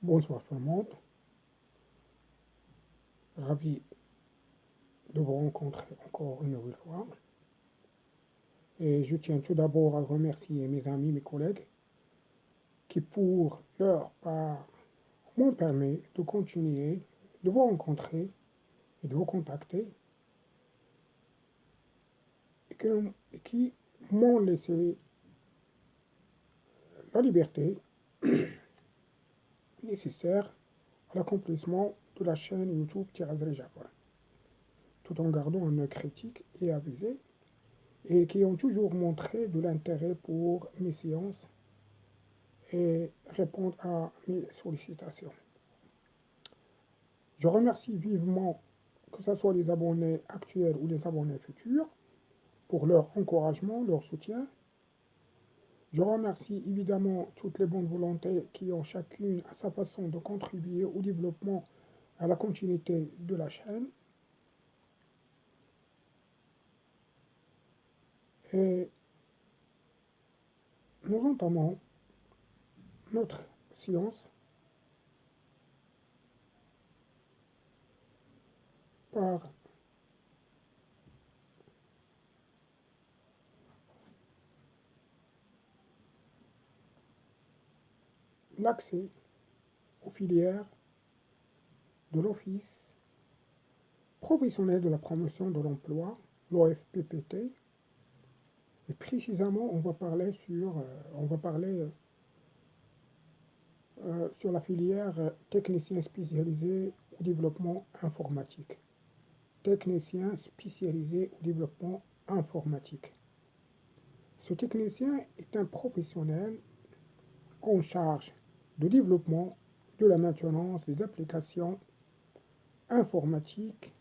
Bonsoir tout le monde, ravi de vous rencontrer encore une nouvelle fois. Et je tiens tout d'abord à remercier mes amis, mes collègues, qui pour leur part m'ont permis de continuer, de vous rencontrer et de vous contacter, et qui m'ont laissé la liberté nécessaire à l'accomplissement de la chaîne YouTube Tirage Japon, tout en gardant un œil critique et avisé, et qui ont toujours montré de l'intérêt pour mes séances et répondre à mes sollicitations. Je remercie vivement, que ce soit les abonnés actuels ou les abonnés futurs, pour leur encouragement, leur soutien. Je remercie évidemment toutes les bonnes volontés qui ont chacune à sa façon de contribuer au développement, à la continuité de la chaîne. Et nous entamons notre séance par l'accès aux filières de l'Office professionnel de la promotion de l'emploi, l'OFPPT. Et précisément, on va parler sur la filière technicien spécialisé au développement informatique. Technicien spécialisé au développement informatique. Ce technicien est un professionnel en charge de développement, de la maintenance des applications informatiques.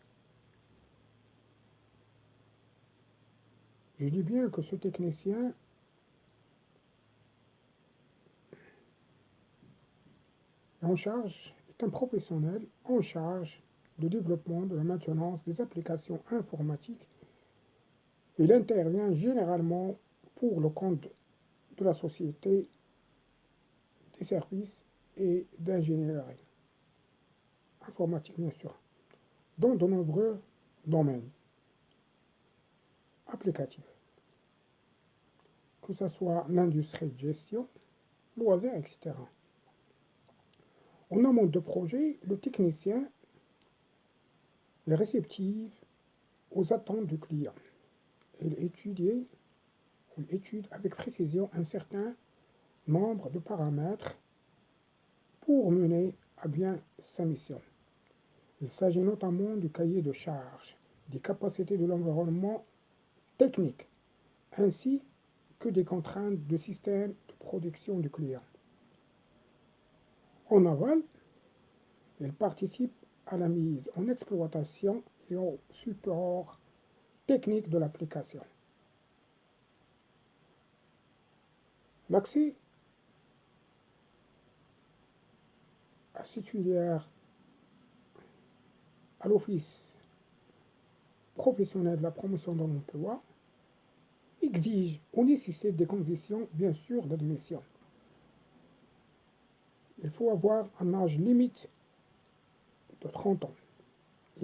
Je dis bien que ce technicien est un professionnel en charge de développement, de la maintenance des applications informatiques. Il intervient généralement pour le compte de la société des services et d'ingénierie informatique, bien sûr, dans de nombreux domaines applicatifs, que ce soit l'industrie de gestion, loisirs, etc. En amont de projet, le technicien est réceptif aux attentes du client. Il étudie avec précision un certain nombre de paramètres pour mener à bien sa mission. Il s'agit notamment du cahier de charge, des capacités de l'environnement technique, ainsi que des contraintes de système de production du client. En aval, il participe à la mise en exploitation et au support technique de l'application. L'accès à cette filière à l'Office professionnel de la promotion de l'emploi exige ou nécessite des conditions, bien sûr, d'admission. Il faut avoir un âge limite de 30 ans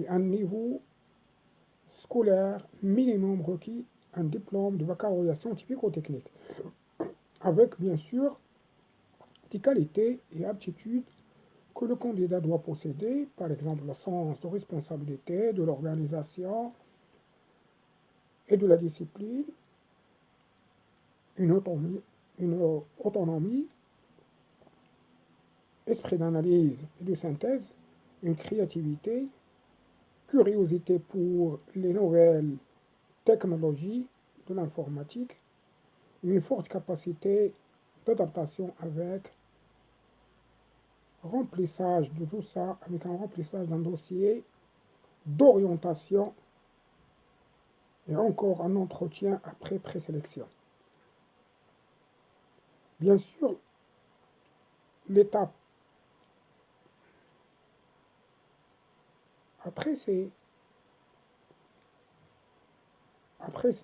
et un niveau scolaire minimum requis, un diplôme de baccalauréat scientifique ou technique, avec bien sûr des qualités et aptitudes que le candidat doit posséder, par exemple le sens de responsabilité, de l'organisation et de la discipline, une autonomie, esprit d'analyse et de synthèse, une créativité, curiosité pour les nouvelles technologies de l'informatique, une forte capacité d'adaptation avec remplissage de tout ça, avec un remplissage d'un dossier d'orientation et encore un entretien après présélection. Bien sûr, l'étape après, après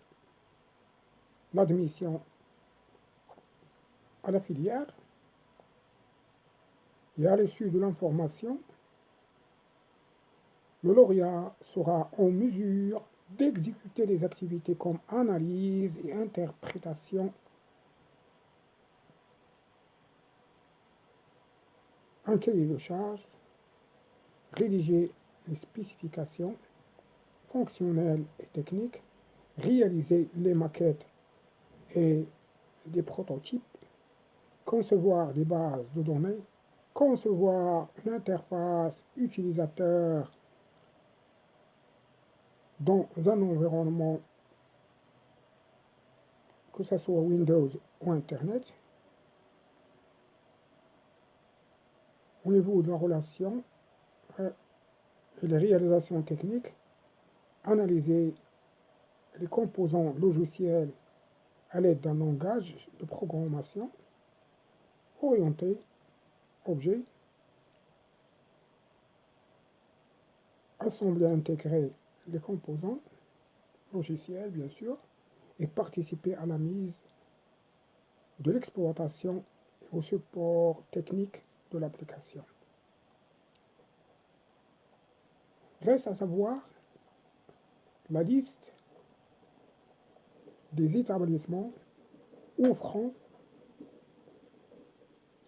l'admission à la filière, Et à l'issue de l'information, le lauréat sera en mesure d'exécuter des activités comme analyse et interprétation, un cahier de charges, rédiger les spécifications fonctionnelles et techniques, réaliser les maquettes et des prototypes, concevoir des bases de données, concevoir une interface utilisateur dans un environnement, que ce soit Windows ou Internet. Au niveau de la relation et les réalisations techniques, analyser les composants logiciels à l'aide d'un langage de programmation orienté objet, assembler et intégrer les composants logiciels bien sûr, et participer à la mise de l'exploitation et au support technique de l'application. Reste à savoir la liste des établissements offrant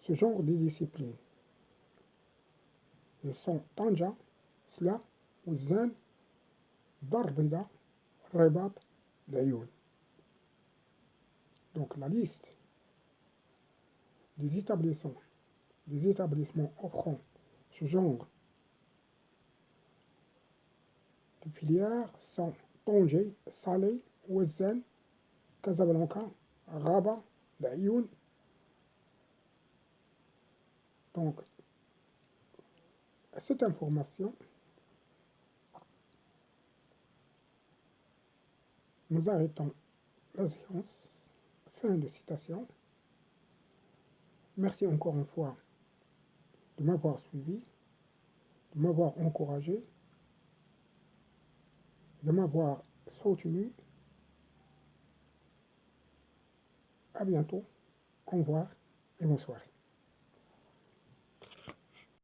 ce genre de discipline. Ils sont Tanja, Sla, Ouzan, Barbida, Rebat, Dayoun. Donc la liste des établissements offrant ce genre de filières sont Tanger, Salé, Ouzan, Casablanca, Rabat, Dayoun. Donc, à cette information, nous arrêtons la séance. Fin de citation. Merci encore une fois de m'avoir suivi, de m'avoir encouragé, de m'avoir soutenu. À bientôt. Au revoir et bonsoir.